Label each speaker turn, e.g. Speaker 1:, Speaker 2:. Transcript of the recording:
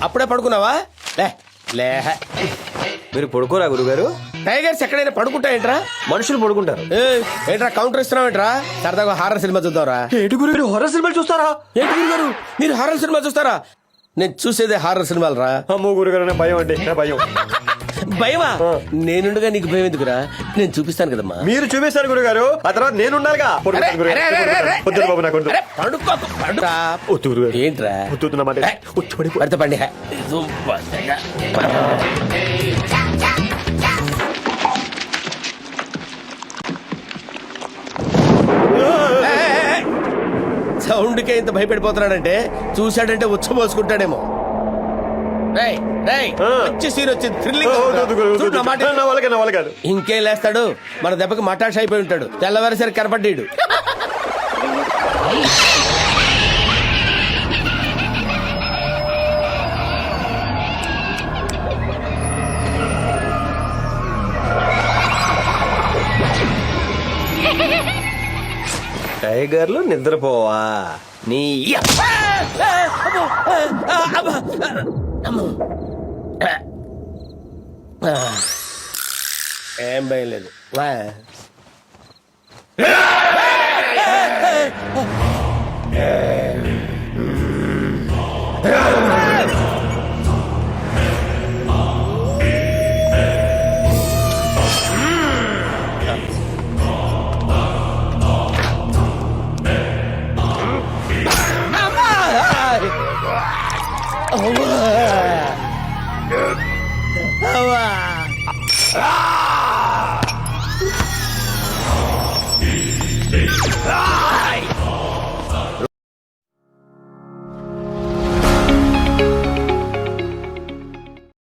Speaker 1: అప్పుడే పడుకున్నావా? లే లే.
Speaker 2: మీరు పడుకోరా గురుగారు?
Speaker 1: టైగర్స్ ఎక్కడైనా పడుకుంటాయంట్రా?
Speaker 2: మనుషులు పడుకుంటారు.
Speaker 1: ఏంట్రా కౌంటర్ ఇస్తున్నావేంట్రా? సరదాగా హారర్ సినిమా చూద్దాంరా.
Speaker 2: ఏంటి గురుగారు హారర్ సినిమాలు చూస్తారా?
Speaker 1: ఏంటి గురుగారు మీరు హారర్ సినిమా చూస్తారా? నేను చూసేదే హారర్ సినిమాలు రా.
Speaker 2: అమ్మో గురుగారు నా భయం అంటే నా భయం.
Speaker 1: భయమా? నేనుండగా నీకు భయం ఎందుకురా? నేను చూపిస్తాను కదమ్మా.
Speaker 2: మీరు చూపిస్తారు గురుగారు, ఆ తర్వాత నేను ఉండాలిగా. వద్దు బాబు నాకు వద్దు.
Speaker 1: అరే, పడుకో, పడురా.
Speaker 2: వద్దు గురుగారు.
Speaker 1: ఏంట్రా
Speaker 2: వద్దు నా మాట. వద్దు, పడిపో.
Speaker 1: పడితే పండి. సౌండ్కే ఇంత భయపడిపోతున్నాడంటే చూశాడంటే ఉచ్చబోసుకుంటాడేమో. వచ్చి సీన్ వచ్చింది, థ్రిల్లింగ్. ఇంకేం లేస్తాడు, మన దెబ్బకి మటాష్ అయిపోయి ఉంటాడు. తెల్లవారిసరికి కనపడ్డాడు.
Speaker 2: టైగర్లు నిద్రపోవా నీ
Speaker 1: ఏం భయం లేదు. Ah!